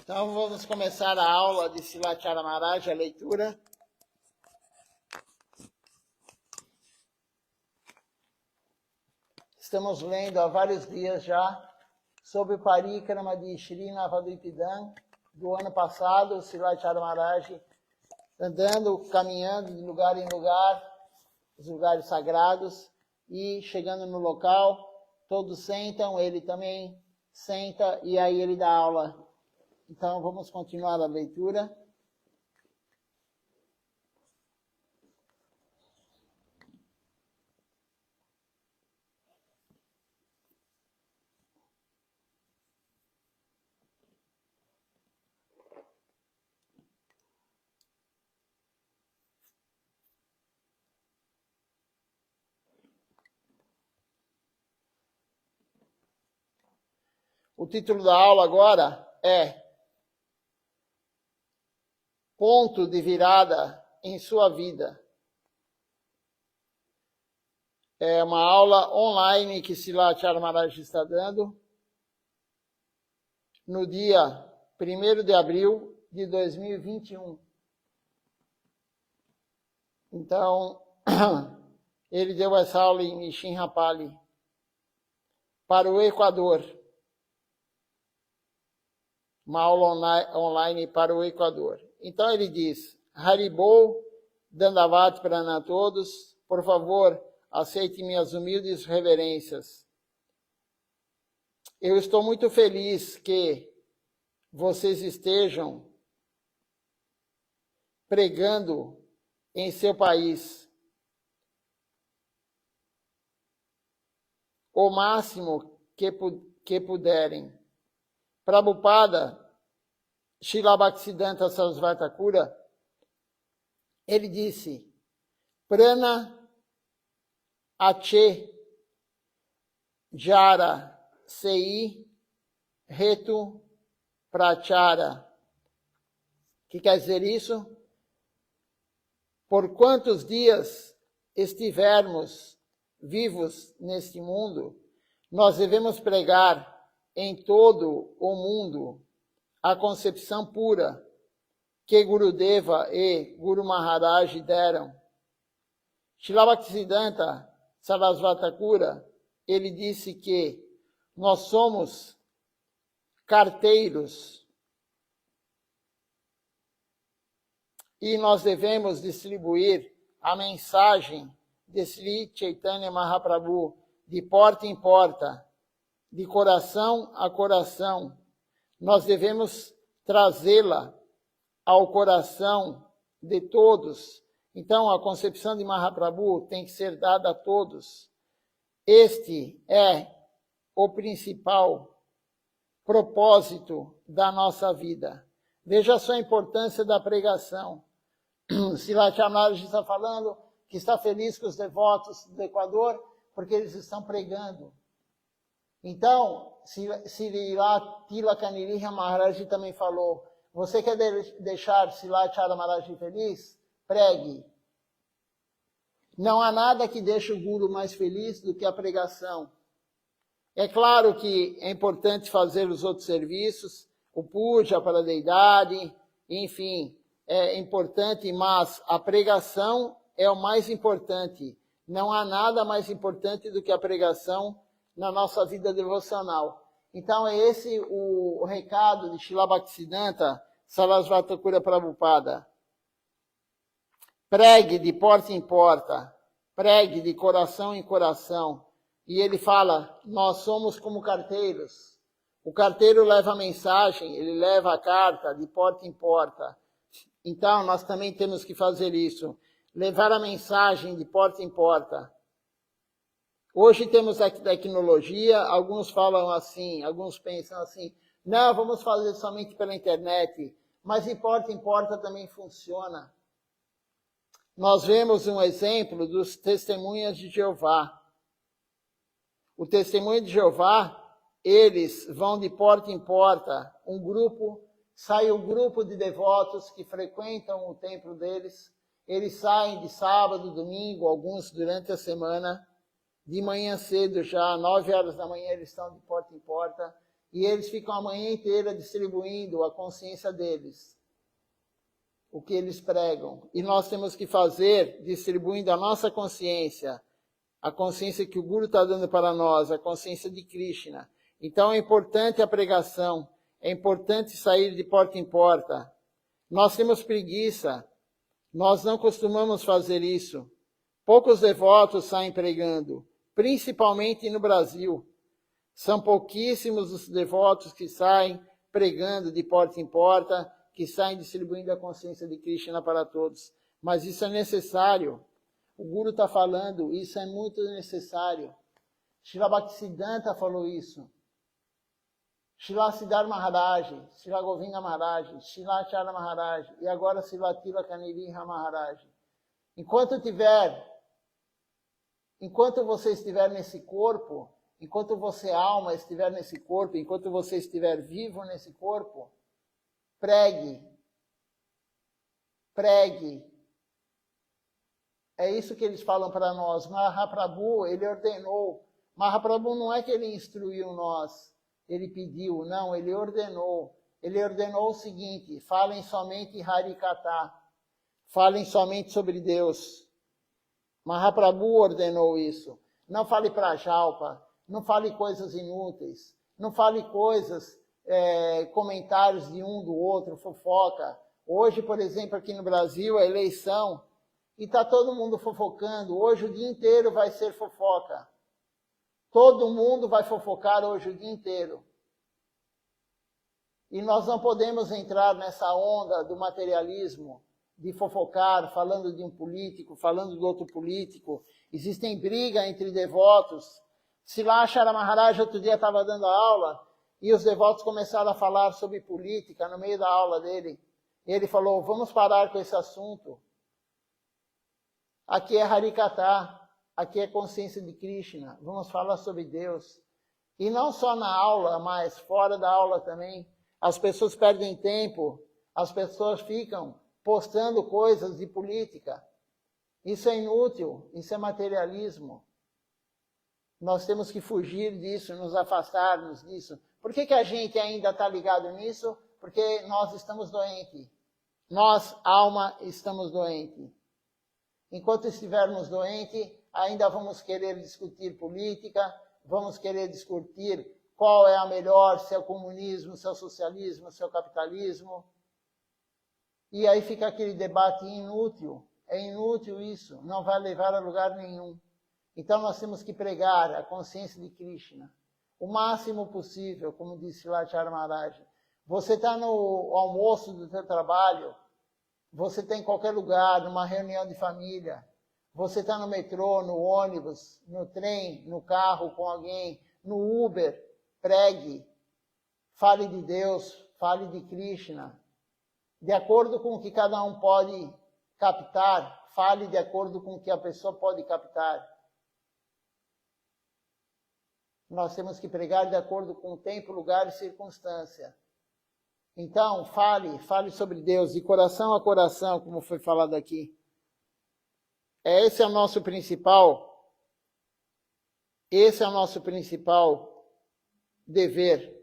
Então, vamos começar a aula de Srilacharya Maharaj, a leitura. Estamos lendo há vários dias já sobre o Parikrama de Shri Navadvipan do ano passado, o Srilacharya Maharaj andando, caminhando de lugar em lugar, os lugares sagrados, e chegando no local, todos sentam, ele também senta, e aí ele dá aula. Então, vamos continuar a leitura. O título da aula agora é Ponto de virada em sua vida. É uma aula online que Srilacharya Maharaj está dando no dia 1º de abril de 2021. Então, ele deu essa aula em Nishinrapalli para o Equador. Uma aula online para o Equador. Então ele diz, Haribol, Dandavat Pranam a todos, por favor, aceite minhas humildes reverências. Eu estou muito feliz que vocês estejam pregando em seu país o máximo que puderem. Prabhupada, Srila Bhaktisiddhanta Sarasvati Thakura, ele disse, Prana Ache Jara Sei Retu Prachara. O que quer dizer isso? Por quantos dias estivermos vivos neste mundo, nós devemos pregar em todo o mundo a concepção pura que Gurudeva e Guru Maharaj deram. Srila Bhaktisiddhanta Sarasvati Thakura, ele disse que nós somos carteiros e nós devemos distribuir a mensagem de Sri Chaitanya Mahaprabhu de porta em porta, de coração a coração. Nós devemos trazê-la ao coração de todos. Então, a concepção de Mahaprabhu tem que ser dada a todos. Este é o principal propósito da nossa vida. Veja só a importância da pregação. Srilacharya Maharaj está falando que está feliz com os devotos do Equador porque eles estão pregando. Então, Srila Tilaka Niriya Maharaj também falou, você quer deixar Srilacharya Maharaj feliz? Pregue. Não há nada que deixe o Guru mais feliz do que a pregação. É claro que é importante fazer os outros serviços, o puja para a deidade, enfim, é importante, mas a pregação é o mais importante. Não há nada mais importante do que a pregação na nossa vida devocional. Então, é esse o recado de Srila Bhaktisiddhanta Sarasvati Thakura Prabhupada. Pregue de porta em porta, pregue de coração em coração. E ele fala, nós somos como carteiros. O carteiro leva a mensagem, ele leva a carta de porta em porta. Então, nós também temos que fazer isso. Levar a mensagem de porta em porta. Hoje temos a tecnologia, alguns falam assim, alguns pensam assim, não, vamos fazer somente pela internet, mas de porta em porta também funciona. Nós vemos um exemplo dos testemunhas de Jeová. O testemunho de Jeová, eles vão de porta em porta, sai um grupo de devotos que frequentam o templo deles, eles saem de sábado, domingo, alguns durante a semana, de manhã cedo já, 9 horas da manhã, eles estão de porta em porta, e eles ficam a manhã inteira distribuindo a consciência deles, o que eles pregam. E nós temos que fazer, distribuindo a nossa consciência, a consciência que o Guru está dando para nós, a consciência de Krishna. Então é importante a pregação, é importante sair de porta em porta. Nós temos preguiça, nós não costumamos fazer isso. Poucos devotos saem pregando, principalmente no Brasil. São pouquíssimos os devotos que saem pregando de porta em porta, que saem distribuindo a consciência de Krishna para todos. Mas isso é necessário. O Guru está falando, isso é muito necessário. Srila Bhaktisiddhanta falou isso. Srila Siddhar Maharaj, Srila Govinda Maharaj, Srila Acharya Maharaj e agora Srila Tilaka Nrsimha Maharaj. Enquanto você estiver nesse corpo, enquanto você, alma, estiver nesse corpo, enquanto você estiver vivo nesse corpo, pregue. Pregue. É isso que eles falam para nós. Mahaprabhu, ele ordenou. Mahaprabhu não é que ele instruiu nós, ele pediu, não, ele ordenou. Ele ordenou o seguinte: falem somente Harikatha, falem somente sobre Deus. Mahaprabhu ordenou isso. Não fale Prajalpa, não fale coisas inúteis, não fale coisas, comentários de um do outro, fofoca. Hoje, por exemplo, aqui no Brasil, a eleição, e está todo mundo fofocando. Hoje o dia inteiro vai ser fofoca. Todo mundo vai fofocar hoje o dia inteiro. E nós não podemos entrar nessa onda do materialismo, de fofocar, falando de um político, falando do outro político. Existem brigas entre devotos. Srila Acharya Maharaj outro dia estava dando aula e os devotos começaram a falar sobre política no meio da aula dele. E ele falou: vamos parar com esse assunto. Aqui é Harikatha, aqui é consciência de Krishna. Vamos falar sobre Deus. E não só na aula, mas fora da aula também. As pessoas perdem tempo, as pessoas ficam postando coisas de política. Isso é inútil, isso é materialismo. Nós temos que fugir disso, nos afastarmos disso. Por que a gente ainda está ligado nisso? Porque nós estamos doentes. Nós, alma, estamos doentes. Enquanto estivermos doentes, ainda vamos querer discutir política, vamos querer discutir qual é a melhor, se é o comunismo, se é o socialismo, se é o capitalismo. E aí fica aquele debate inútil. É inútil isso, não vai levar a lugar nenhum. Então nós temos que pregar a consciência de Krishna o máximo possível, como disse lá Acharya Maharaj. Você está no almoço do seu trabalho, você está em qualquer lugar, numa reunião de família, você está no metrô, no ônibus, no trem, no carro com alguém, no Uber, pregue, fale de Deus, fale de Krishna. De acordo com o que cada um pode captar, fale de acordo com o que a pessoa pode captar. Nós temos que pregar de acordo com o tempo, lugar e circunstância. Então, fale sobre Deus, de coração a coração, como foi falado aqui. Esse é o nosso principal dever.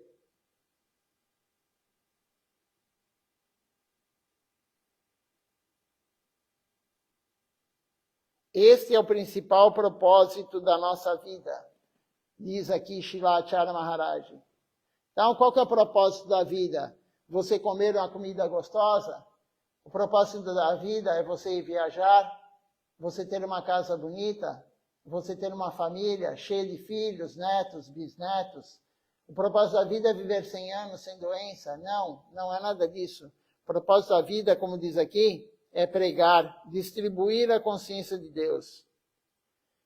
Este é o principal propósito da nossa vida, diz aqui Srila Acharya Maharaj. Então, qual que é o propósito da vida? Você comer uma comida gostosa? O propósito da vida é você ir viajar, você ter uma casa bonita, você ter uma família cheia de filhos, netos, bisnetos. O propósito da vida é viver 100 anos sem doença? Não, não é nada disso. O propósito da vida, como diz aqui, é pregar, distribuir a consciência de Deus.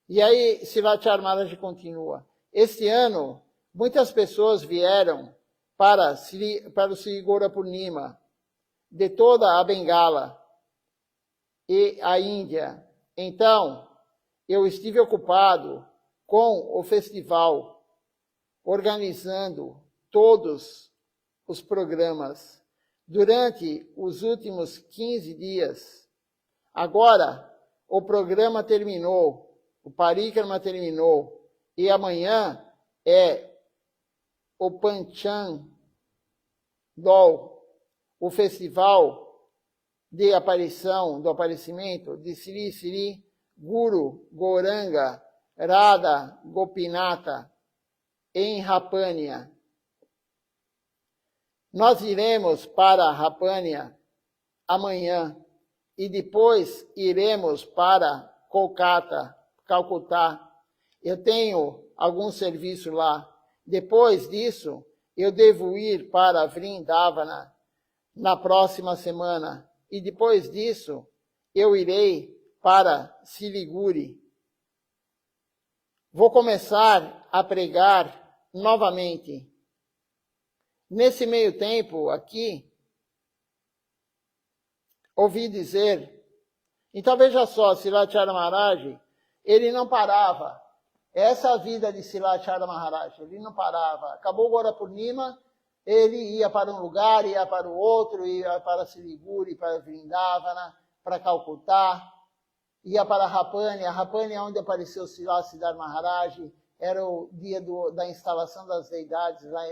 E aí, Srila Acharya Maharaj continua. Este ano, muitas pessoas vieram para o Sri Gaura Purnima, de toda a Bengala e a Índia. Então, eu estive ocupado com o festival, organizando todos os programas durante os últimos 15 dias. Agora, o programa terminou, o Parikrama terminou, e amanhã é o Panchan Dol, o festival de aparição, do aparecimento de Sri Sri Guru Gauranga Radha Gopinatha em Rapânia. Nós iremos para Rapânia amanhã e depois iremos para Calcutá. Eu tenho algum serviço lá. Depois disso, eu devo ir para Vrindavana na próxima semana. E depois disso, eu irei para Siliguri. Vou começar a pregar novamente. Nesse meio tempo aqui, ouvi dizer, então veja só, Srilacharya Maharaj, ele não parava. Essa é a vida de Srilacharya Maharaj, ele não parava. Acabou o Gaura Purnima, ele ia para um lugar, ia para o outro, ia para Siliguri, para Vrindavana, para Calcutá, ia para Rapânia. Rapânia é onde apareceu Siddhartha Maharaj, era o dia da instalação das deidades lá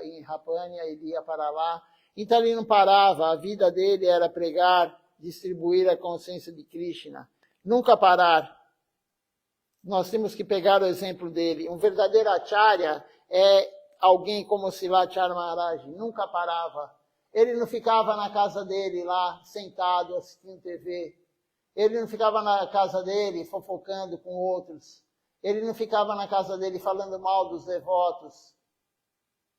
em Rapânia, ele ia para lá. Então ele não parava, a vida dele era pregar, distribuir a consciência de Krishna. Nunca parar. Nós temos que pegar o exemplo dele. Um verdadeiro acharya é alguém como Srilacharya Maharaj, nunca parava. Ele não ficava na casa dele lá, sentado, assistindo TV. Ele não ficava na casa dele fofocando com outros. Ele não ficava na casa dele falando mal dos devotos.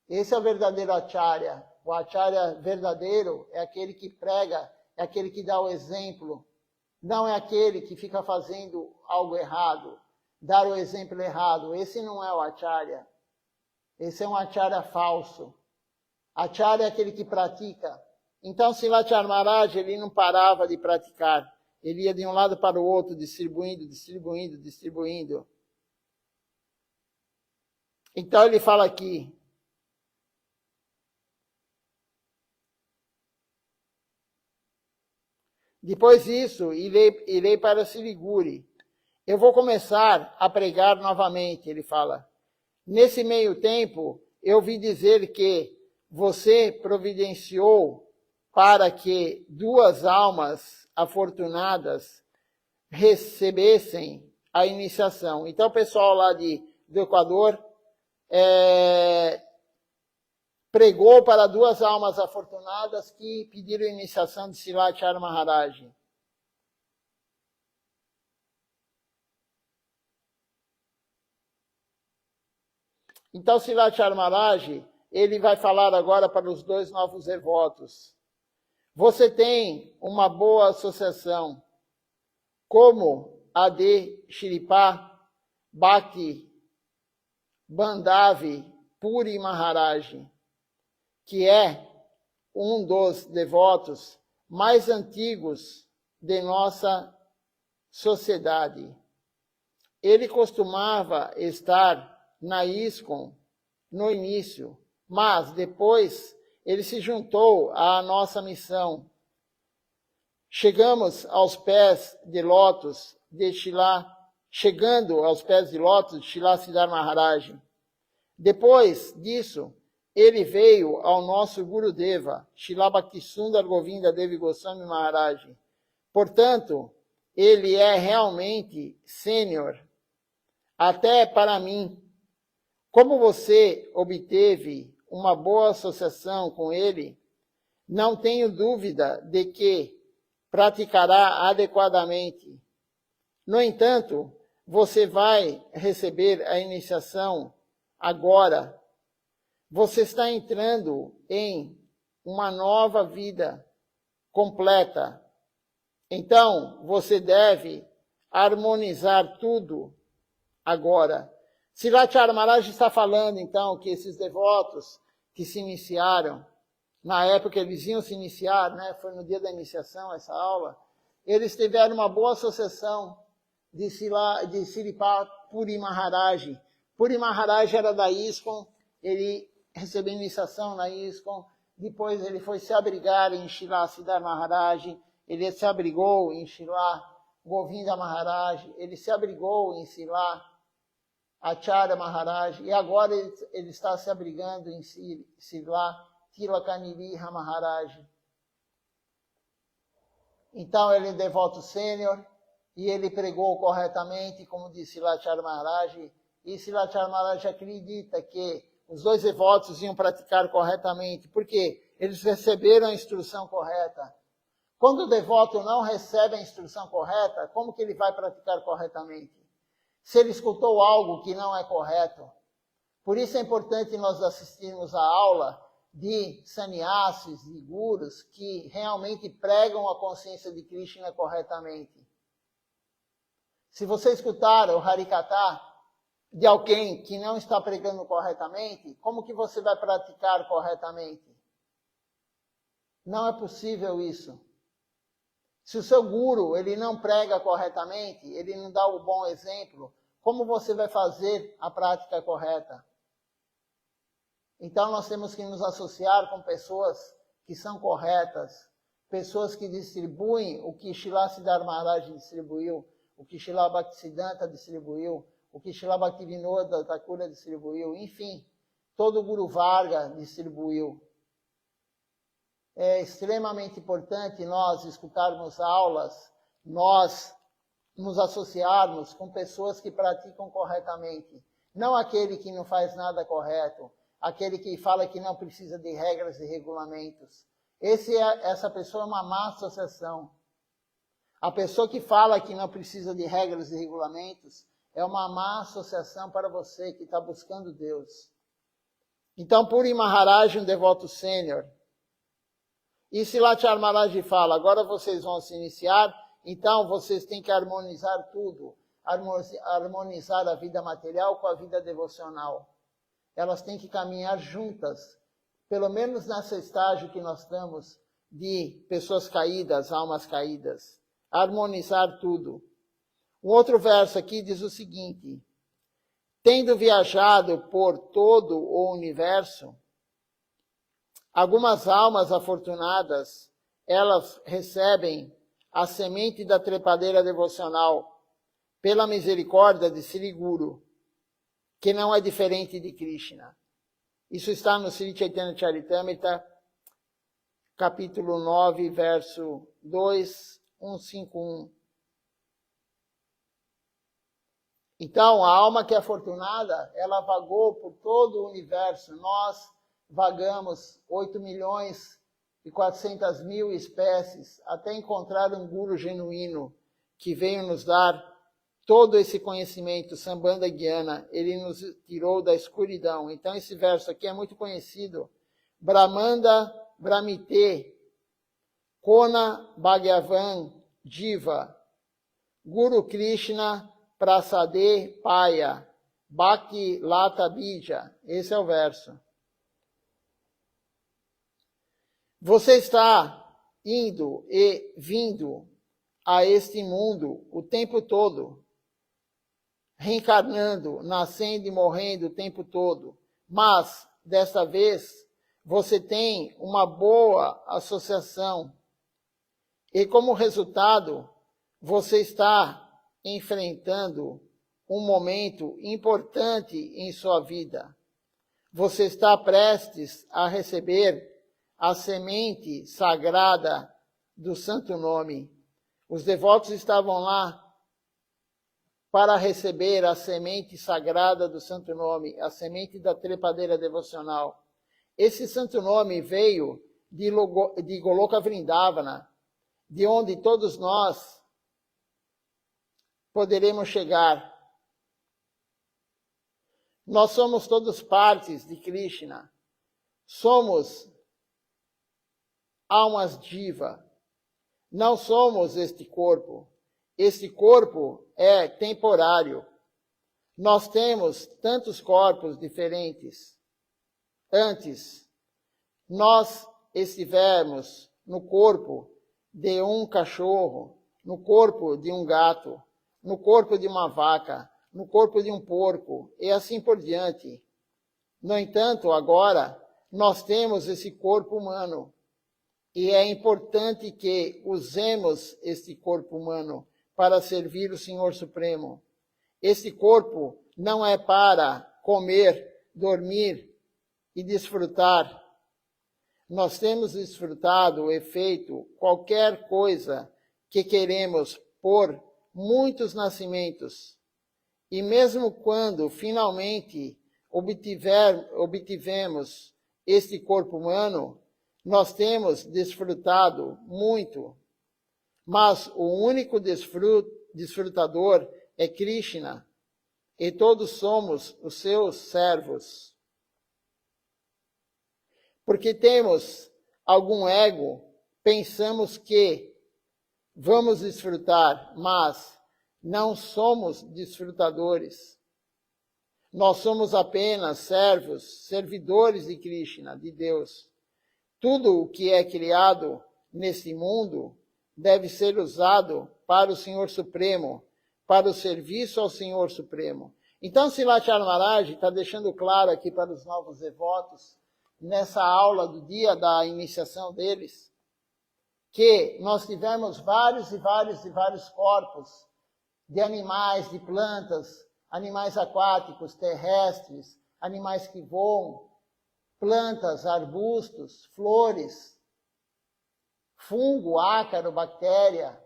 Esse é o verdadeiro acharya. O acharya verdadeiro é aquele que prega, é aquele que dá o exemplo. Não é aquele que fica fazendo algo errado, dar o exemplo errado. Esse não é o acharya. Esse é um acharya falso. Acharya é aquele que pratica. Então, Srilacharya Maharaj, ele não parava de praticar. Ele ia de um lado para o outro, distribuindo. Então, ele fala aqui, depois disso, irei para Siliguri. Eu vou começar a pregar novamente, ele fala. Nesse meio tempo, eu vi dizer que você providenciou para que 2 almas afortunadas recebessem a iniciação. Então, o pessoal lá do Equador pregou para 2 almas afortunadas que pediram a iniciação de Srilacharya Maharaj. Então, Srilacharya Maharaj, ele vai falar agora para os 2 novos devotos. Você tem uma boa associação, como a de Shripad Bhakti Bandhavi Puri Maharaj, que é um dos devotos mais antigos de nossa sociedade. Ele costumava estar na ISKCON no início, mas depois ele se juntou à nossa missão. Chegando aos pés de lótus de Srila Siddhartha Maharaj. Depois disso, ele veio ao nosso Gurudeva, Srila Bhaktisundar Govinda Devi Goswami Maharaj. Portanto, ele é realmente sênior, até para mim. Como você obteve uma boa associação com ele, não tenho dúvida de que praticará adequadamente. No entanto, você vai receber a iniciação agora. Você está entrando em uma nova vida completa. Então, você deve harmonizar tudo agora. Srilacharya Maharaj está falando, então, que esses devotos que se iniciaram, na época eles iam se iniciar, né? Foi no dia da iniciação essa aula, eles tiveram uma boa associação de Sripad Puri Maharaj. Puri Maharaj era da ISKCON, ele recebeu iniciação na ISKCON, depois ele foi se abrigar em Srila Siddhartha Maharaj, ele se abrigou em Srila Govinda Maharaj, ele se abrigou em Srila Acharya Maharaj, e agora ele está se abrigando em Srila Tilakaniriha Maharaj. Então ele é devoto sênior, e ele pregou corretamente, como disse Acharya Maharaj, e Acharya Maharaj acredita que os dois devotos iam praticar corretamente, porque eles receberam a instrução correta. Quando o devoto não recebe a instrução correta, como que ele vai praticar corretamente? Se ele escutou algo que não é correto. Por isso é importante nós assistirmos a aula de sannyasis, de gurus, que realmente pregam a consciência de Krishna corretamente. Se você escutar o Harikatha de alguém que não está pregando corretamente, como que você vai praticar corretamente? Não é possível isso. Se o seu guru ele não prega corretamente, ele não dá o bom exemplo, como você vai fazer a prática correta? Então nós temos que nos associar com pessoas que são corretas, pessoas que distribuem o que Srila Siddhar Maharaj distribuiu, o que Srila Bhaktisiddhanta distribuiu, o que Srila Bhaktivinoda Thakura distribuiu, enfim, todo o Guru Varga distribuiu. É extremamente importante nós escutarmos aulas, nós nos associarmos com pessoas que praticam corretamente. Não aquele que não faz nada correto, aquele que fala que não precisa de regras e regulamentos. Essa pessoa é uma má associação. A pessoa que fala que não precisa de regras e regulamentos é uma má associação para você que está buscando Deus. Então, Puri Maharaj, um devoto sênior, e Srila Acharya Maharaj fala, agora vocês vão se iniciar, então vocês têm que harmonizar tudo, harmonizar a vida material com a vida devocional. Elas têm que caminhar juntas, pelo menos nesse estágio que nós estamos, de pessoas caídas, almas caídas. Harmonizar tudo. Um outro verso aqui diz o seguinte, tendo viajado por todo o universo, algumas almas afortunadas, elas recebem a semente da trepadeira devocional pela misericórdia de Sri Guru, que não é diferente de Krishna. Isso está no Sri Chaitanya Charitamrita, capítulo 9, verso 2, 151. Então, a alma que é afortunada, ela vagou por todo o universo. Nós vagamos 8.400.000 espécies até encontrar um guru genuíno que veio nos dar todo esse conhecimento, Sambandha Gyana. Ele nos tirou da escuridão. Então esse verso aqui é muito conhecido. Brahmanda Brahmite Kona Bhagavan Jiva Guru Krishna Prasade Paya Bhakti Lata Bija. Esse é o verso. Você está indo e vindo a este mundo o tempo todo, reencarnando, nascendo e morrendo o tempo todo. Mas, desta vez, você tem uma boa associação. E, como resultado, você está enfrentando um momento importante em sua vida. Você está prestes a receber a semente sagrada do Santo Nome. Os devotos estavam lá para receber a semente sagrada do Santo Nome, a semente da trepadeira devocional. Esse Santo Nome veio de Goloka Vrindavana, de onde todos nós poderemos chegar. Nós somos todos partes de Krishna. Somos almas diva. Não somos este corpo. Este corpo é temporário. Nós temos tantos corpos diferentes. Antes, nós estivemos no corpo de um cachorro, no corpo de um gato, no corpo de uma vaca, no corpo de um porco, e assim por diante. No entanto, agora, nós temos esse corpo humano. E é importante que usemos este corpo humano para servir o Senhor Supremo. Esse corpo não é para comer, dormir e desfrutar. Nós temos desfrutado o efeito, qualquer coisa que queremos por muitos nascimentos. E mesmo quando finalmente obtivemos este corpo humano, nós temos desfrutado muito. Mas o único desfrutador é Krishna, e todos somos os seus servos. Porque temos algum ego, pensamos que vamos desfrutar, mas não somos desfrutadores. Nós somos apenas servos, servidores de Krishna, de Deus. Tudo o que é criado nesse mundo deve ser usado para o Senhor Supremo, para o serviço ao Senhor Supremo. Então, Srilacharya Maharaj está deixando claro aqui para os novos devotos, nessa aula do dia da iniciação deles, que nós tivemos vários corpos de animais, de plantas, animais aquáticos, terrestres, animais que voam, plantas, arbustos, flores, fungo, ácaro, bactéria,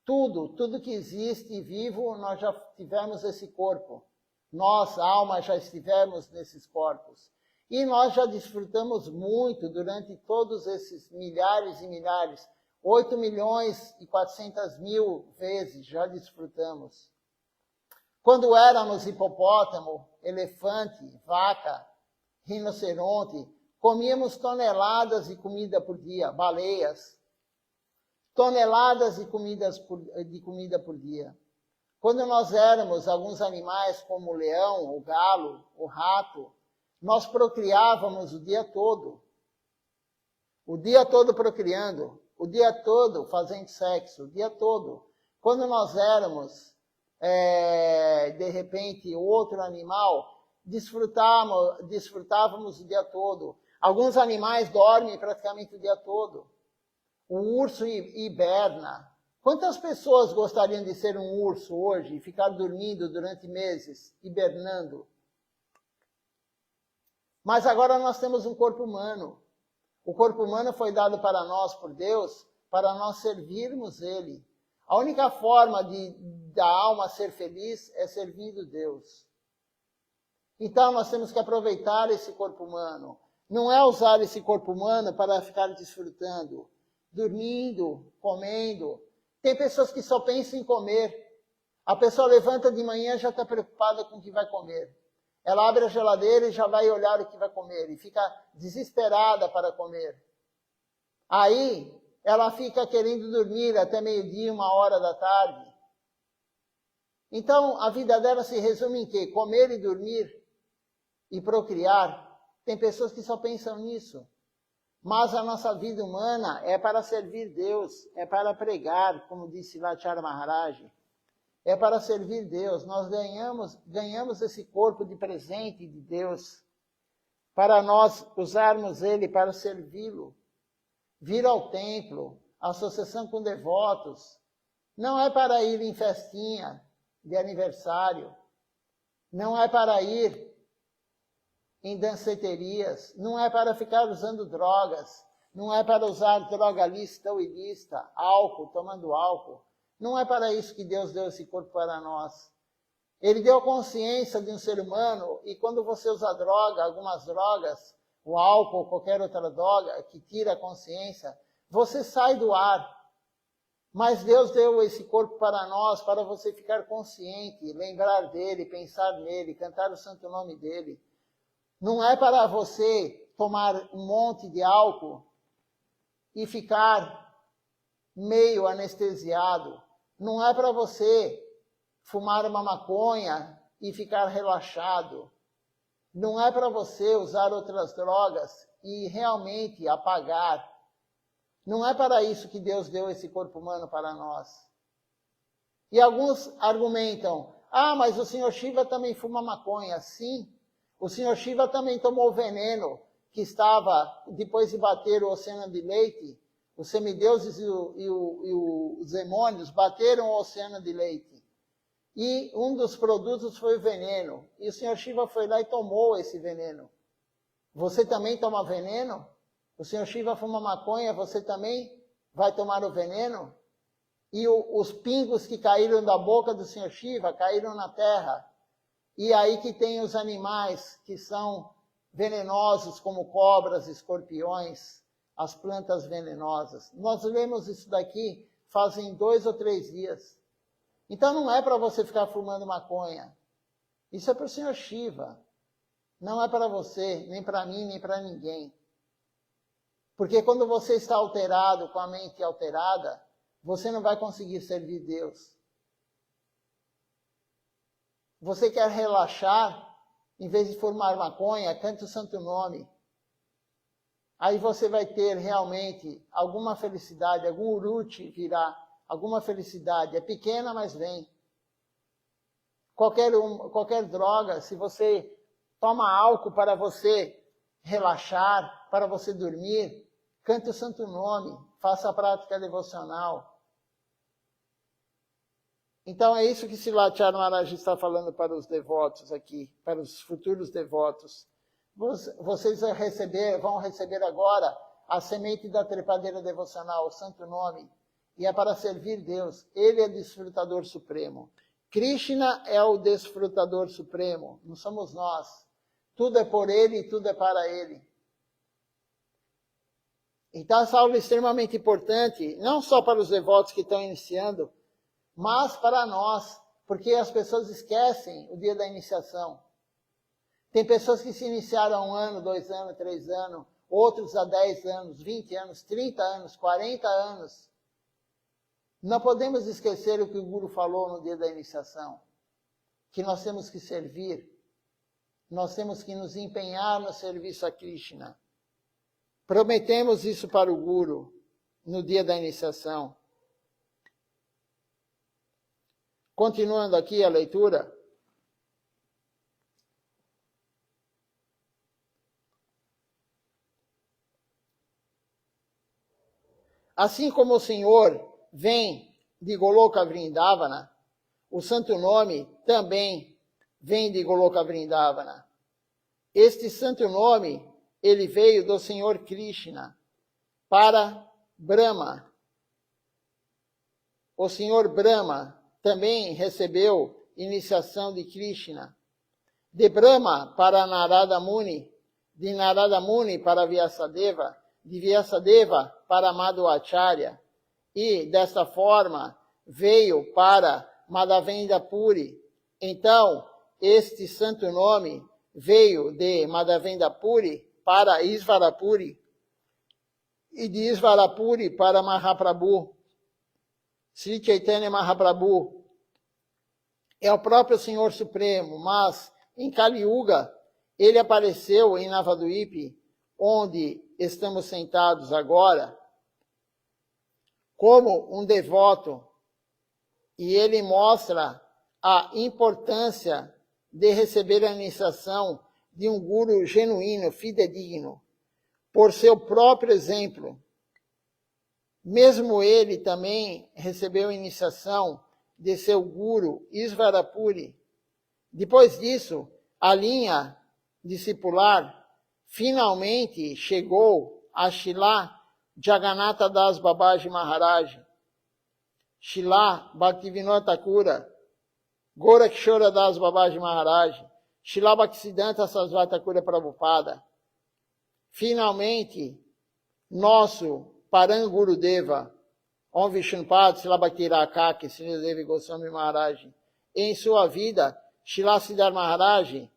tudo que existe e vivo, nós já tivemos esse corpo. Nós, alma, já estivemos nesses corpos. E nós já desfrutamos muito durante todos esses milhares e milhares, 8.400.000 vezes já desfrutamos. Quando éramos hipopótamo, elefante, vaca, rinoceronte, comíamos toneladas de comida por dia, baleias, toneladas de comida por dia. Quando nós éramos alguns animais como o leão, o galo, o rato, nós procriávamos o dia todo procriando, o dia todo fazendo sexo, o dia todo. Quando nós éramos, de repente, outro animal, desfrutávamos o dia todo. Alguns animais dormem praticamente o dia todo. O urso hiberna. Quantas pessoas gostariam de ser um urso hoje e ficar dormindo durante meses, hibernando? Mas agora nós temos um corpo humano. O corpo humano foi dado para nós por Deus, para nós servirmos Ele. A única forma da alma ser feliz é servindo Deus. Então nós temos que aproveitar esse corpo humano. Não é usar esse corpo humano para ficar desfrutando, dormindo, comendo. Tem pessoas que só pensam em comer. A pessoa levanta de manhã e já está preocupada com o que vai comer. Ela abre a geladeira e já vai olhar o que vai comer. E fica desesperada para comer. Aí, ela fica querendo dormir até meio-dia, 1h da tarde. Então, a vida dela se resume em quê? Comer e dormir e procriar. Tem pessoas que só pensam nisso. Mas a nossa vida humana é para servir Deus, é para pregar, como disse Srilacharya Maharaj. É para servir Deus. Nós ganhamos esse corpo de presente de Deus para nós usarmos ele para servi-lo. Vir ao templo, associação com devotos, não é para ir em festinha de aniversário, não é para ir em danceterias, não é para ficar usando drogas, não é para usar droga lícita ou ilícita, álcool, tomando álcool. Não é para isso que Deus deu esse corpo para nós. Ele deu consciência de um ser humano, e quando você usa droga, algumas drogas, o álcool ou qualquer outra droga que tira a consciência, você sai do ar. Mas Deus deu esse corpo para nós, para você ficar consciente, lembrar dele, pensar nele, cantar o santo nome dele. Não é para você tomar um monte de álcool e ficar meio anestesiado. Não é para você fumar uma maconha e ficar relaxado. Não é para você usar outras drogas e realmente apagar. Não é para isso que Deus deu esse corpo humano para nós. E alguns argumentam, mas o Senhor Shiva também fuma maconha. Sim, o Senhor Shiva também tomou veneno que estava, depois de bater o oceano de leite, os semideuses e os demônios bateram o oceano de leite. e um dos produtos foi o veneno. E o Senhor Shiva foi lá e tomou esse veneno. Você também toma veneno? O Senhor Shiva fuma maconha, você também vai tomar o veneno? E os pingos que caíram da boca do Senhor Shiva caíram na terra. E aí que tem os animais que são venenosos, como cobras, escorpiões, as plantas venenosas. Nós lemos isso daqui fazem 2 ou 3 dias. Então não é para você ficar fumando maconha. Isso é para o Senhor Shiva. Não é para você, nem para mim, nem para ninguém. Porque quando você está alterado, com a mente alterada, você não vai conseguir servir Deus. Você quer relaxar, em vez de fumar maconha, cante o santo nome. Aí você vai ter realmente alguma felicidade, algum urute virá, alguma felicidade. É pequena, mas vem. Qualquer droga, se você toma álcool para você relaxar, para você dormir, cante o santo nome, faça a prática devocional. Então é isso que Silachar Maharaj está falando para os devotos aqui, para os futuros devotos. Vocês vão receber agora a semente da trepadeira devocional, o santo nome, e é para servir Deus. Ele é o desfrutador supremo. Krishna é o desfrutador supremo, não somos nós. Tudo é por ele e tudo é para ele. Então essa aula é extremamente importante, não só para os devotos que estão iniciando, mas para nós, porque as pessoas esquecem o dia da iniciação. Tem pessoas que se iniciaram há 1 ano, 2 anos, 3 anos, outros há 10 anos, 20 anos, 30 anos, 40 anos. Não podemos esquecer o que o Guru falou no dia da iniciação, que nós temos que servir, nós temos que nos empenhar no serviço a Krishna. Prometemos isso para o Guru no dia da iniciação. Continuando aqui a leitura. Assim como o Senhor vem de Goloka Vrindavana, o santo nome também vem de Goloka Vrindavana. Este santo nome, ele veio do Senhor Krishna para Brahma. O Senhor Brahma também recebeu iniciação de Krishna. De Brahma para Narada Muni, de Narada Muni para Vyasadeva, de Vyasadeva para Madhvacharya, e desta forma veio para Madhavendra Puri. Então, este santo nome veio de Madhavendra Puri para Isvarapuri, e de Isvarapuri para Mahaprabhu. Sri Chaitanya Mahaprabhu é o próprio Senhor Supremo, mas em Kali Yuga ele apareceu em Navadvipa, onde estamos sentados agora, como um devoto, e ele mostra a importância de receber a iniciação de um guru genuíno, fidedigno, por seu próprio exemplo. Mesmo ele também recebeu iniciação de seu guru, Isvarapuri. Depois disso, a linha discipular finalmente chegou a Srila Jagannatha Das Babaji Maharaj, Srila Bhaktivinoda Thakura, Gorakshora Das Babaji Maharaj, Srila Bhaktisiddhanta Sarasvati Thakura Prabhupada. Finalmente, nosso Parang Gurudeva, Om Vishnupad, Srila Bhakti-Rakaki, Srila Devi Goswami Maharaj, em sua vida, Srila Siddhar Maharaj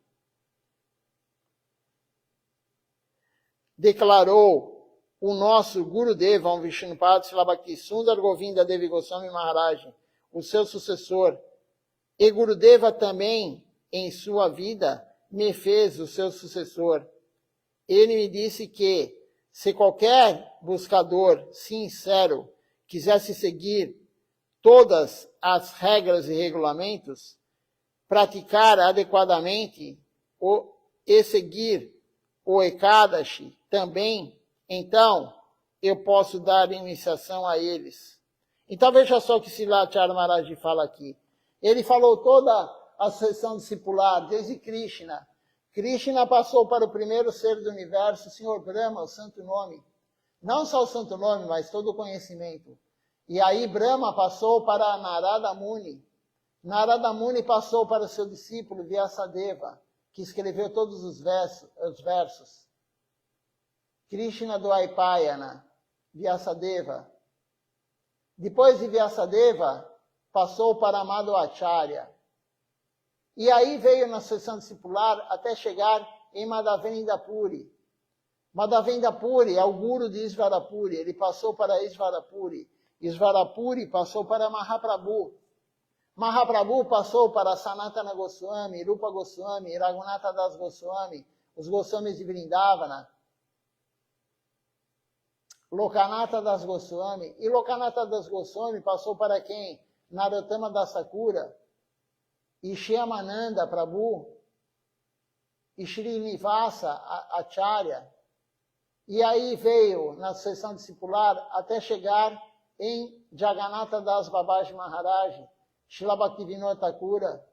declarou o nosso Gurudeva, Om Vishnupad, Srila Bhakti Sundar Govinda Devi Goswami Maharaj, o seu sucessor. E Gurudeva também, em sua vida, me fez o seu sucessor. Ele me disse que, se qualquer buscador sincero quisesse seguir todas as regras e regulamentos, praticar adequadamente e seguir o Ekadashi também, então eu posso dar iniciação a eles. Então veja só o que Silachar Maharaj fala aqui. Ele falou toda a sucessão discipular, desde Krishna. Krishna passou para o primeiro ser do universo, o Senhor Brahma, o santo nome. Não só o santo nome, mas todo o conhecimento. E aí Brahma passou para Narada Muni. Narada Muni passou para o seu discípulo Vyasadeva, que escreveu todos os versos. Krishna Dvaipayana, Vyasadeva. Depois de Vyasadeva, passou para Madhvacharya. E aí veio na sucessão discipular até chegar em Madhavendra Puri. Madhavendra Puri é o guru de Isvarapuri, ele passou para Isvarapuri. Isvarapuri passou para Mahaprabhu. Mahaprabhu passou para Sanatana Goswami, Rupa Goswami, Raghunatha Das Goswami, os Goswamis de Vrindavana. Lokanatha Das Goswami. E Lokanatha Das Goswami passou para quem? Narottama Das Thakura. E Shyamananda Prabhu. E Srinivasa Acharya. E aí veio na sucessão discipular até chegar em Jagannatha Das Babaji Maharaj, Srila Bhaktivinoda Thakura,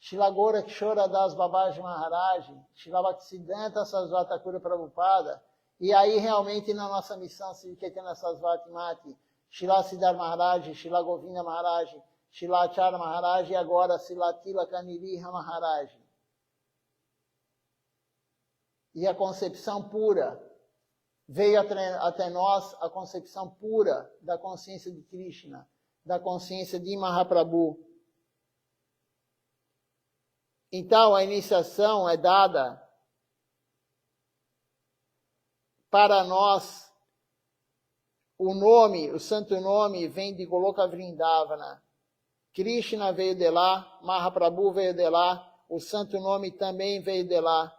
Srila Gorakshora Das Babaji Maharaj, Srila Bhaktisiddhanta Sarasvati Thakura Prabhupada. E aí realmente na nossa missão Sri Chaitanya Sarasvati Mati, Srila Siddhar Maharaj, Srila Govinda Maharaj, Srila Acharya Maharaj e agora Srila Tilaka Niriha Maharaj. E a concepção pura, veio até nós a concepção pura da consciência de Krishna, da consciência de Mahaprabhu. Então, a iniciação é dada para nós. O nome, o santo nome, vem de Goloka Vrindavana. Krishna veio de lá, Mahaprabhu veio de lá, o santo nome também veio de lá.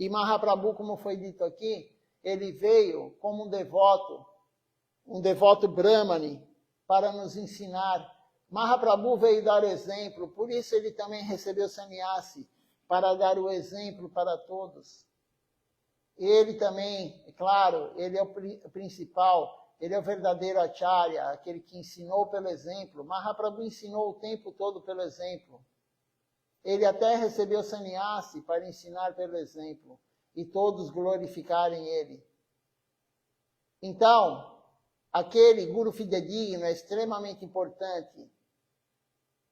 E Mahaprabhu, como foi dito aqui, ele veio como um devoto Brahmani, para nos ensinar. Mahaprabhu veio dar exemplo, por isso ele também recebeu sannyasi, para dar o exemplo para todos. Ele também, é claro, ele é o principal, ele é o verdadeiro acharya, aquele que ensinou pelo exemplo. Mahaprabhu ensinou o tempo todo pelo exemplo. Ele até recebeu sannyasi para ensinar pelo exemplo, e todos glorificarem ele. Então, aquele guru fidedigno é extremamente importante.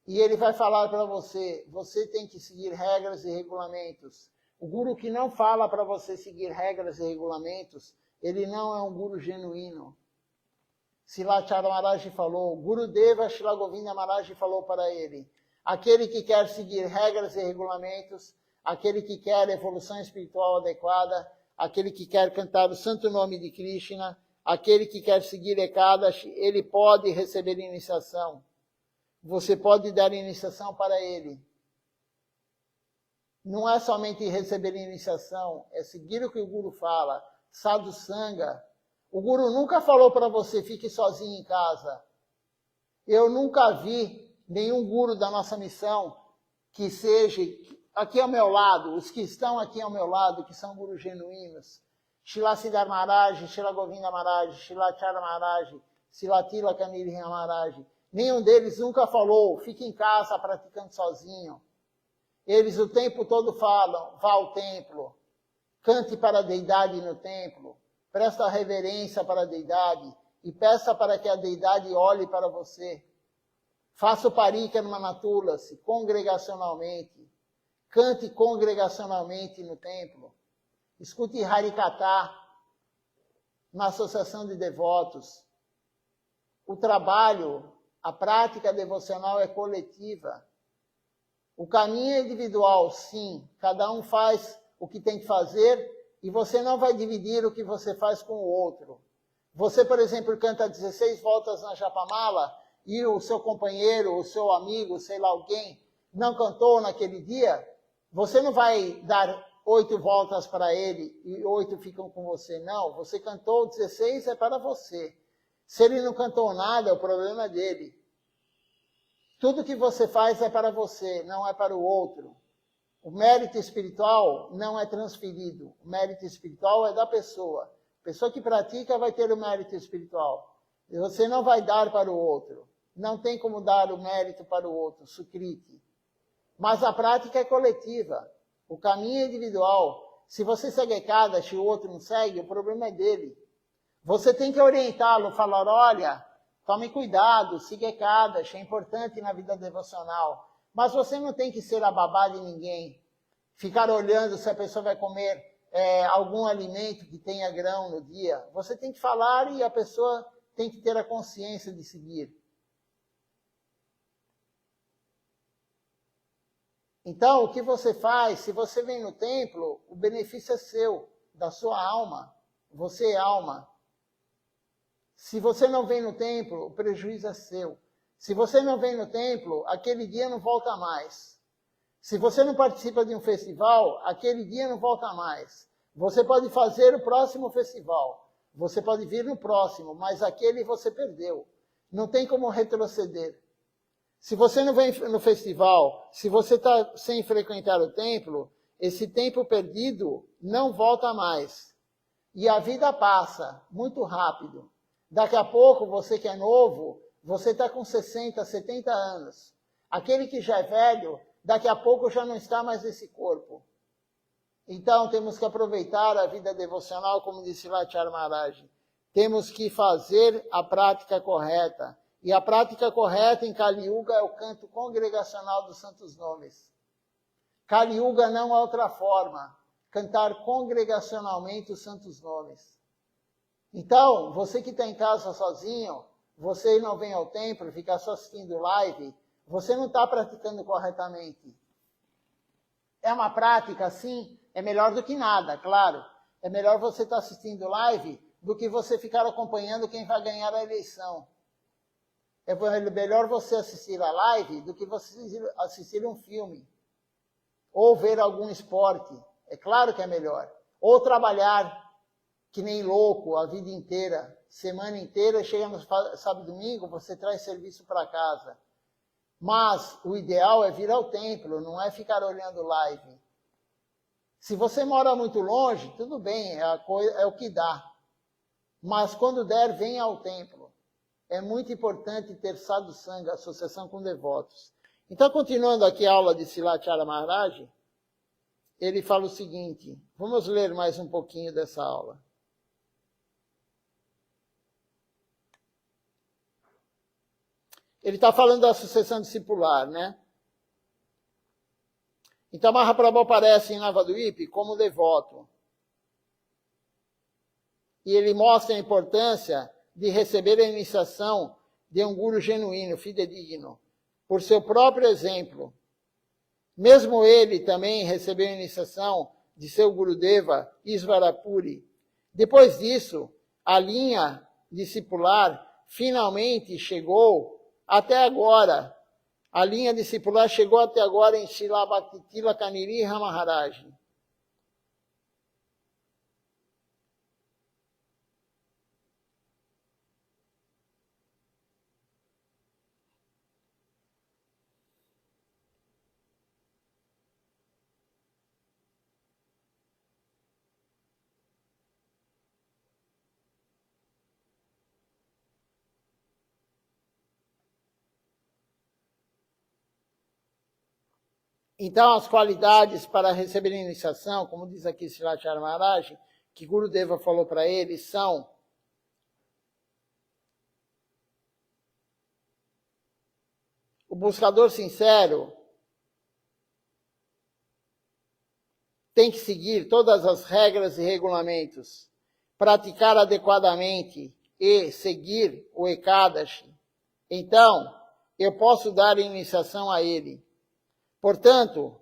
E ele vai falar para você, você tem que seguir regras e regulamentos. O guru que não fala para você seguir regras e regulamentos, ele não é um guru genuíno. Srila Acharya Maharaj falou, Gurudeva Srila Govinda Maharaj falou para ele, aquele que quer seguir regras e regulamentos, aquele que quer evolução espiritual adequada, aquele que quer cantar o santo nome de Krishna, aquele que quer seguir Ekadashi, ele pode receber iniciação. Você pode dar iniciação para ele. Não é somente receber iniciação, é seguir o que o Guru fala. Sadhu Sangha. O Guru nunca falou para você, fique sozinho em casa. Eu nunca vi nenhum Guru da nossa missão que seja, aqui ao meu lado, os que estão aqui ao meu lado, que são Gurus genuínos. Srila Siddhar Maharaj, Srila Govinda Maharaj, Srila Acharya Maharaj, Srila Tilaka Niriha Maharaj. Nenhum deles nunca falou, fique em casa praticando sozinho. Eles o tempo todo falam, vá ao templo, cante para a deidade no templo, presta reverência para a deidade e peça para que a deidade olhe para você. Faça o parika no Manatulasi, congregacionalmente. Cante congregacionalmente no templo. Escute Harikatha na associação de devotos. O trabalho, a prática devocional é coletiva. O caminho é individual, sim. Cada um faz o que tem que fazer e você não vai dividir o que você faz com o outro. Você, por exemplo, canta 16 voltas na Japamala e o seu companheiro, o seu amigo, sei lá, alguém, não cantou naquele dia, você não vai dar 8 voltas para ele e 8 ficam com você. Não, você cantou 16, é para você. Se ele não cantou nada, o problema é dele. Tudo que você faz é para você, não é para o outro. O mérito espiritual não é transferido. O mérito espiritual é da pessoa. A pessoa que pratica vai ter o mérito espiritual. E você não vai dar para o outro. não tem como dar o mérito para o outro, Sukriti. Mas a prática é coletiva, o caminho é individual. Se você segue Ekadashi e o outro não segue, o problema é dele. Você tem que orientá-lo, falar, olha, tome cuidado, siga Ekadashi, é importante na vida devocional. Mas você não tem que ser a babá de ninguém, ficar olhando se a pessoa vai comer algum alimento que tenha grão no dia. Você tem que falar e a pessoa tem que ter a consciência de seguir. Então, o que você faz? Se você vem no templo, o benefício é seu, da sua alma. Você é alma. Se você não vem no templo, o prejuízo é seu. Se você não vem no templo, aquele dia não volta mais. Se você não participa de um festival, aquele dia não volta mais. Você pode fazer o próximo festival. Você pode vir no próximo, mas aquele você perdeu. Não tem como retroceder. Se você não vem no festival, se você está sem frequentar o templo, esse tempo perdido não volta mais. E a vida passa muito rápido. Daqui a pouco, você que é novo, você está com 60, 70 anos. Aquele que já é velho, daqui a pouco já não está mais nesse corpo. Então, temos que aproveitar a vida devocional, como disse Lachar Maharaj. Temos que fazer a prática correta. E a prática correta em Kali Yuga é o canto congregacional dos santos nomes. Kali Yuga não há outra forma. Cantar congregacionalmente os santos nomes. Então, você que está em casa sozinho, você não vem ao templo, fica só assistindo live, você não está praticando corretamente. É uma prática, sim, é melhor do que nada, claro. É melhor você estar assistindo live do que você ficar acompanhando quem vai ganhar a eleição. É melhor você assistir a live do que você assistir um filme. Ou ver algum esporte. É claro que é melhor. Ou trabalhar que nem louco a vida inteira, semana inteira, chega no sábado e domingo, você traz serviço para casa. Mas o ideal é vir ao templo, não é ficar olhando live. Se você mora muito longe, tudo bem, é o que dá. Mas quando der, venha ao templo. É muito importante ter sadhu sangha, associação com devotos. Então, continuando aqui a aula de Silachara Maharaj, ele fala o seguinte, vamos ler mais um pouquinho dessa aula. Ele está falando da sucessão discipular, né? Então, Mahaprabhu aparece em Navadvipa como devoto. E ele mostra a importância de receber a iniciação de um guru genuíno, fidedigno, por seu próprio exemplo. Mesmo ele também recebeu a iniciação de seu Gurudeva, Isvarapuri. Depois disso, a linha discipular finalmente chegou até agora. A linha discipular chegou até agora em Srila Bhakti-Tilaka Nrsimha Maharaj. Então, as qualidades para receber a iniciação, como diz aqui Silachara Maharaj, que Gurudeva falou para ele, são o buscador sincero tem que seguir todas as regras e regulamentos, praticar adequadamente e seguir o Ekadashi. Então, eu posso dar iniciação a ele. Portanto,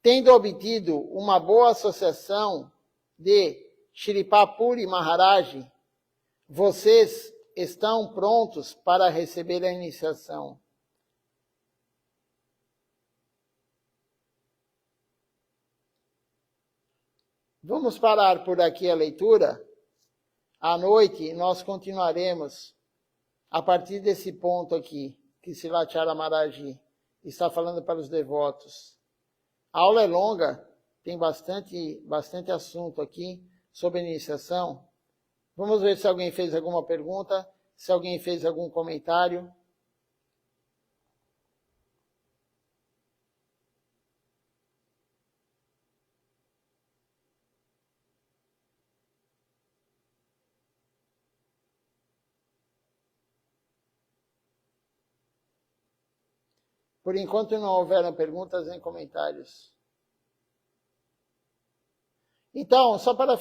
tendo obtido uma boa associação de Shripapuri Maharaj, vocês estão prontos para receber a iniciação. Vamos parar por aqui a leitura. À noite nós continuaremos a partir desse ponto aqui, que Silachara Maharaj está falando para os devotos. A aula é longa, tem bastante assunto aqui sobre a iniciação. Vamos ver se alguém fez alguma pergunta. se alguém fez algum comentário. Por enquanto não houveram perguntas nem comentários. Então, só para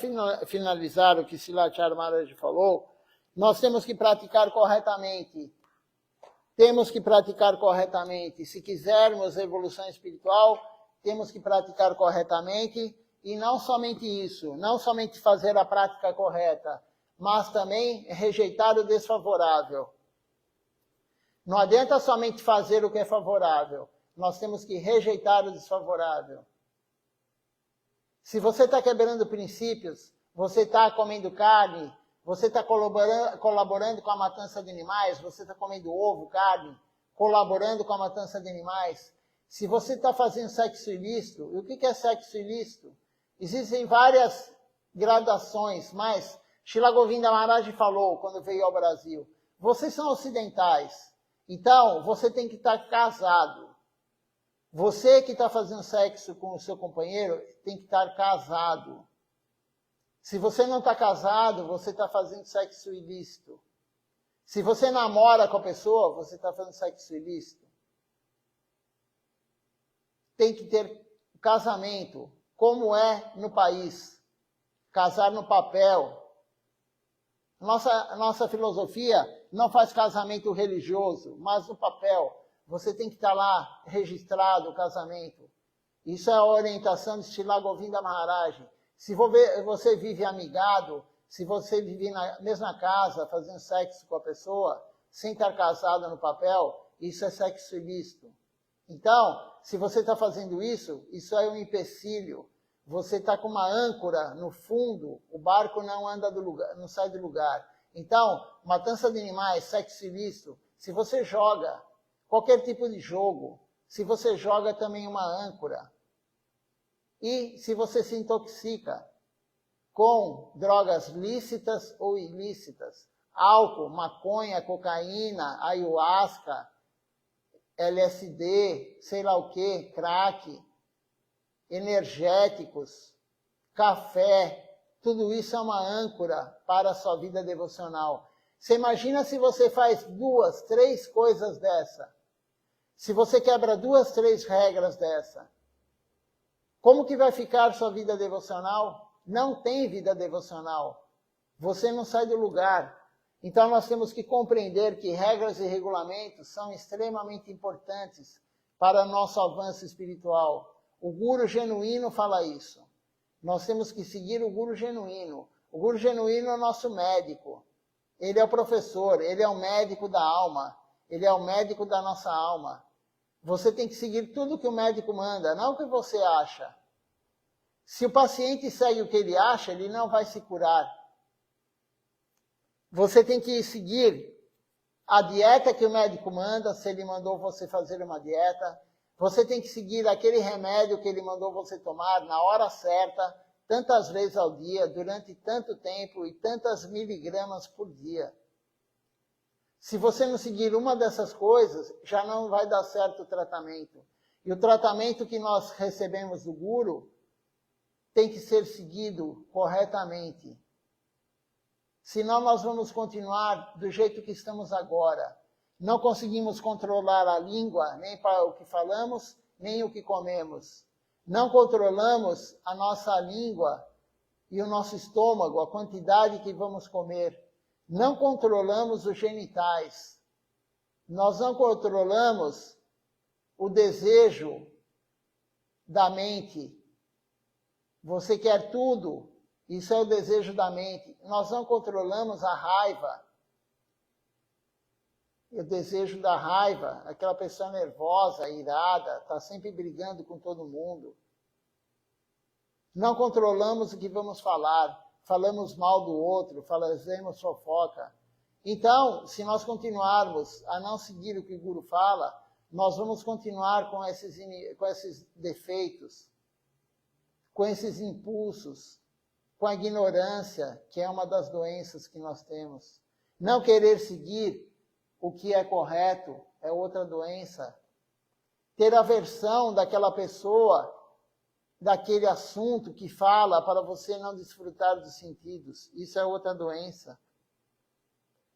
finalizar o que Silacharya Maharaj falou, nós temos que praticar corretamente. Temos que praticar corretamente. Se quisermos evolução espiritual, temos que praticar corretamente. E não somente isso, não somente fazer a prática correta, mas também rejeitar o desfavorável. Não adianta somente fazer o que é favorável. Nós temos que rejeitar o desfavorável. Se você está quebrando princípios, você está comendo carne, você está colaborando com a matança de animais, você está comendo ovo, carne, colaborando com a matança de animais. Se você está fazendo sexo ilícito, e o que é sexo ilícito? Existem várias gradações, mas Srila Govinda Maharaj falou quando veio ao Brasil, vocês são ocidentais. Então, você tem que estar casado. Você que está fazendo sexo com o seu companheiro tem que estar casado. Se você não está casado, você está fazendo sexo ilícito. Se você namora com a pessoa, você está fazendo sexo ilícito. Tem que ter casamento, como é no país. Casar no papel. Nossa filosofia não faz casamento religioso, mas no papel. Você tem que estar lá registrado o casamento. Isso é a orientação de Srila Govinda Maharaj. Se você vive amigado, se você vive na mesma casa, fazendo sexo com a pessoa, sem estar casado no papel, isso é sexo ilícito. Então, se você está fazendo isso, isso é um empecilho. Você está com uma âncora no fundo, o barco não anda do lugar, não sai do lugar. Então, matança de animais, sexo ilícito, se você joga qualquer tipo de jogo, se você joga também uma âncora, e se você se intoxica com drogas lícitas ou ilícitas, álcool, maconha, cocaína, ayahuasca, LSD, sei lá o que, crack, energéticos, café, tudo isso é uma âncora para a sua vida devocional. Você imagina se você faz 2, 3 coisas dessa. Se você quebra 2, 3 regras dessa. Como que vai ficar sua vida devocional? Não tem vida devocional. Você não sai do lugar. Então nós temos que compreender que regras e regulamentos são extremamente importantes para nosso avanço espiritual. O guru genuíno fala isso. Nós temos que seguir o guru genuíno. O guru genuíno é o nosso médico. Ele é o professor, ele é o médico da alma. Ele é o médico da nossa alma. Você tem que seguir tudo que o médico manda, não o que você acha. Se o paciente segue o que ele acha, ele não vai se curar. Você tem que seguir a dieta que o médico manda, se ele mandou você fazer uma dieta. Você tem que seguir aquele remédio que ele mandou você tomar na hora certa, tantas vezes ao dia, durante tanto tempo e tantas miligramas por dia. Se você não seguir uma dessas coisas, já não vai dar certo o tratamento. E o tratamento que nós recebemos do guru tem que ser seguido corretamente. Senão nós vamos continuar do jeito que estamos agora. Não conseguimos controlar a língua, nem para o que falamos, nem o que comemos. Não controlamos a nossa língua e o nosso estômago, a quantidade que vamos comer. Não controlamos os genitais. Nós não controlamos o desejo da mente. Você quer tudo, isso é o desejo da mente. Nós não controlamos a raiva. O desejo da raiva, aquela pessoa nervosa, irada, está sempre brigando com todo mundo. Não controlamos o que vamos falar. Falamos mal do outro, fazemos fofoca. Então, se nós continuarmos a não seguir o que o Guru fala, nós vamos continuar com esses defeitos, com esses impulsos, com a ignorância, que é uma das doenças que nós temos. Não querer seguir o que é correto é outra doença. Ter aversão daquela pessoa, daquele assunto que fala para você não desfrutar dos sentidos, isso é outra doença.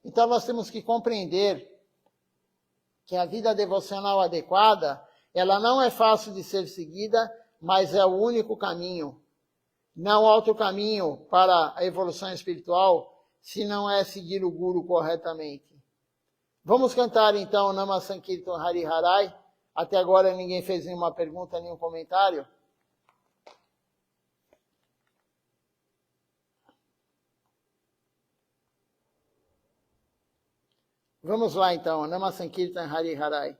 Então nós temos que compreender que a vida devocional adequada, ela não é fácil de ser seguida, mas é o único caminho. Não há outro caminho para a evolução espiritual, se não é seguir o Guru corretamente. Vamos cantar então Nama Sankirtan Hari Harai. Até agora ninguém fez nenhuma pergunta, nenhum comentário. Vamos lá então, Nama Sankirtan Hari Harai.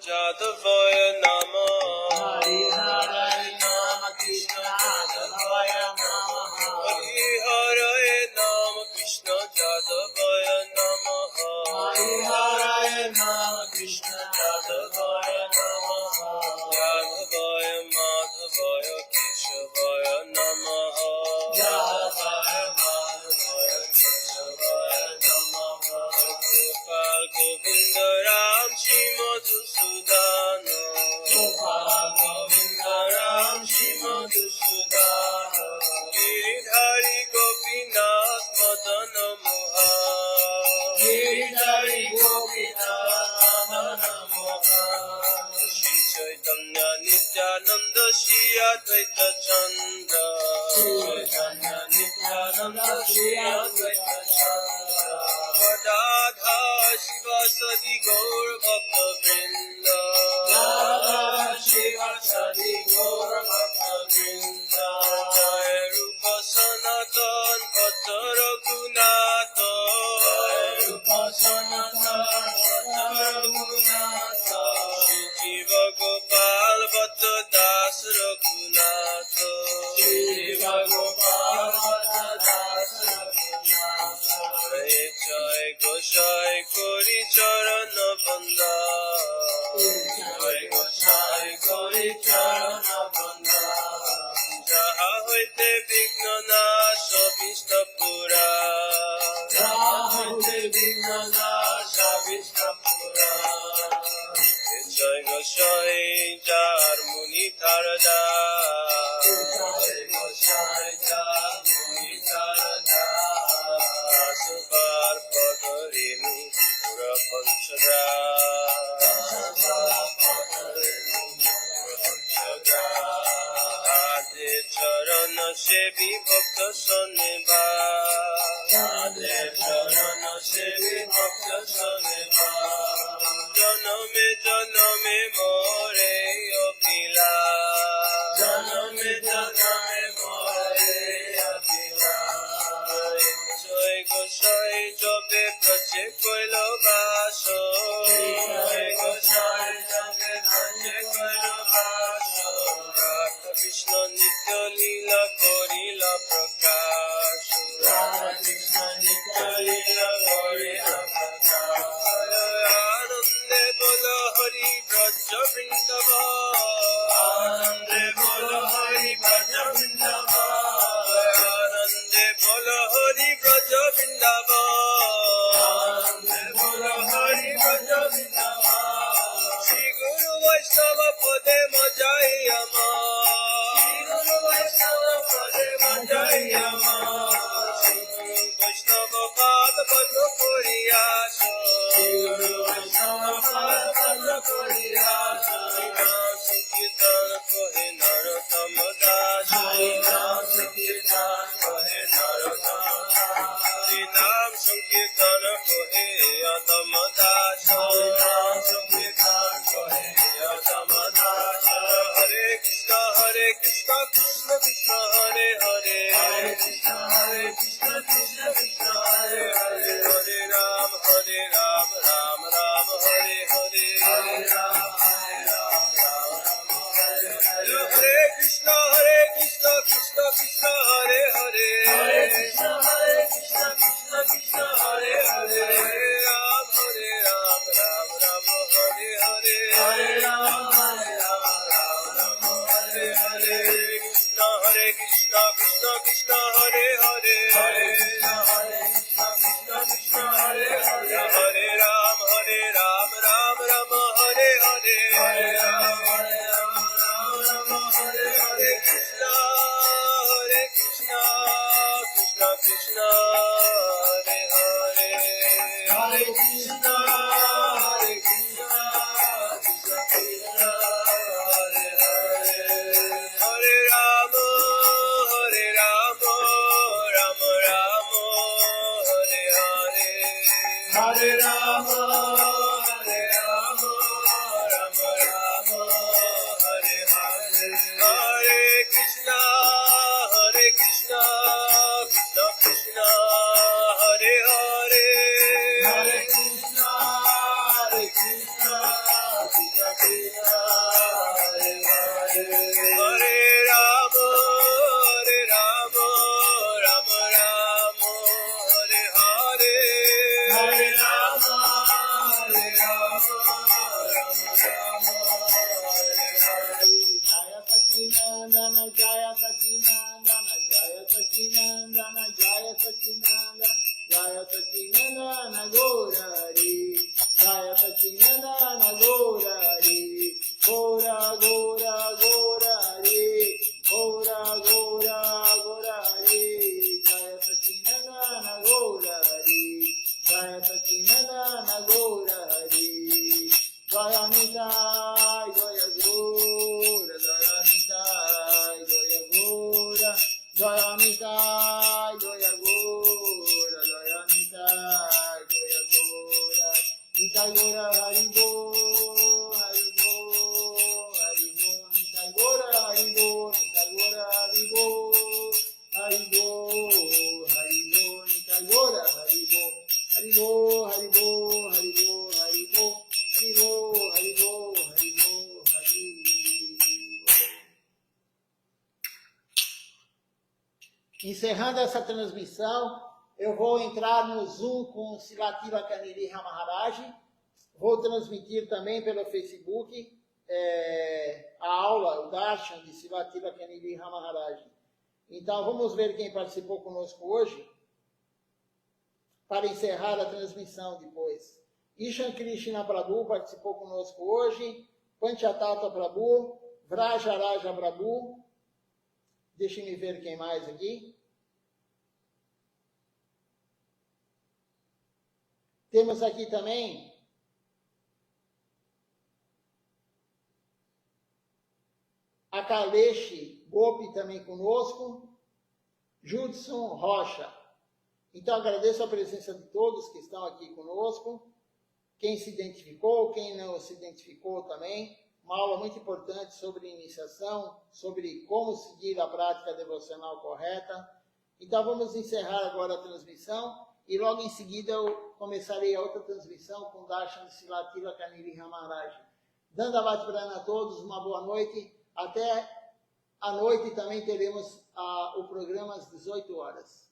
Jadavaya Namah Hari Hare Nama Krishna Jadavaya Namah Hari Hare Nama Krishna Jadavaya Namah Hari Hare Nama Krishna Jadavaya Namah Jadavaya Madhavaya Keshavaya Namah Jadavaya Madhavaya Keshavaya Namah Gopal Govinda Ram Shri Madhusudana Gopal Govinda Ram Shri Madhusudana Giridhari Gopinath Madana Mohan Giridhari Gopinath Madana Mohan Shri Chaitanya Nityananda Shri Advaita Chanda Shri Chaitanya Nityananda Shri Advaita Chanda Radha Shiva Sadi Gaur Bhakta Vrinda Radha Shiva Sadi Gaur Bhakta Vrinda Jai Rupa Sanatan Bhatta Raghunatha Jai Rupa Sanatan Bhatta Raghunatha Shri Jiva Gopal Bhatta Das Raghunatha Shri Jiva Gopal Bhatta Das Raghunatha Jai Goshai Kori Charana Banda Jai Goshai Kori Charana Banda Jaha hoite Vigna Nasha Vishnapura Jaha hoite Vigna Nasha Vishnapura Jai Goshai Jar Muni Tarada Jai Goshai Jar Muni Tarada Asvar Padarinu Pura Panchada Asvar Padarinu Pura Panchada Ade Charana Sevi Bhakta Saneva Ade Charana Sevi Bhakta Saneva Janame Janame More Abhila Janame Janame More Abhila Jai Goshai Jobe Braje Koilo Vaso Jai Goshai Jobe Braje Koilo Vaso Radha Krishna Nitya Leela Korila Prakash Radha Krishna Nitya Leela Korila Prakash Anande Bola Hari Braja Vrindavan Anande Bola Hari Braja Vrindavan Anande Bola Hari Braja Vrindavan Anande Bola Hari Braja Vrindavan Shri Guru Vaishnava Pade Majai Ama Shri Guru Vaishnava Pade Majai Ama Shri Guru Vaishnava Pada Padma Puriyasa Shri Guru Vaishnava Pada Padma Puriyasa Nam Sankirtan Kohe Narottama Das Nam Sankirtan Kohe Narottama Das Nam Sankirtan Kohe Adama Das Nam Sankirtan Kohe Adama Das Hare Krishna Krishna Krishna Hare Hare Hare Krishna Krishna Krishna Hare Hare Hare Ram Ram Ram Ram Hare Hare Hare Ram Krishna Krishna Krishna Hare Hare Hare Krishna Krishna Krishna Hare Hare Hare Ram Ram Ram Hare Hare Hare Ram Hare Hare Krishna Krishna Krishna Hare Hare Hare Krishna Krishna Krishna Hare Hare Hare Ram Ram Ram Hare Hare Hare Ram Ram Ram Hare Hare Hare Krishna Krishna Krishna Hare Hare Hare Krishna Krishna Krishna Hare Hare Hare Ram Ram Ram Hare Hare Hare Ram Ram Jaya Sacinandana, Jaya Sacinandana, Jaya Sacinandana, Jaya Sacinandana, Gaurari, Jaya Sacinandana, Gaurari, Gora, Gora, Gaurari, Gora, Gora, Gaurari, Jaya Sacinandana, Gaurari, Jaya Sacinandana, Gaurari, Jaya Nitai, Jaya Gora, Jaya Nitai, Jaya Gora, Jaya Nitai, Jaya Gora, Jaya Nitai, Jaya Gora, Nitai Gora, Hari Bo, Hari Bo, Hari Bo, Nitai Gora, Hari Bo, Nitai Gora, Hari Bo, Hari Bo, Hari Bo, Nitai Gora, Hari Bo, Hari Bo, Hari Bo, Hari Bo, Hari Bo, Hari Bo, Hari Bo, Hari Bo, Hari Bo. Encerrando essa transmissão, eu vou entrar no Zoom com Silatila Kaniri Maharaj. Vou transmitir também pelo Facebook a aula, o Darshan de Silatila Kaniri Maharaj. Então, vamos ver quem participou conosco hoje, para encerrar a transmissão depois. Ishan Krishna Prabhu participou conosco hoje, Panchatattva Prabhu, Vrajaraja Prabhu. Deixe-me ver quem mais aqui. Temos aqui também a Kaleshi Gopi também conosco, Judson Rocha. Então agradeço a presença de todos que estão aqui conosco, quem se identificou, quem não se identificou também. Uma aula muito importante sobre iniciação, sobre como seguir a prática devocional correta. Então vamos encerrar agora a transmissão e logo em seguida eu começarei a outra transmissão com Darshan de Silatila Kaniri Maharaj. Dando a Bhakti-Prana a todos, uma boa noite. Até à noite também teremos o programa às 18 horas.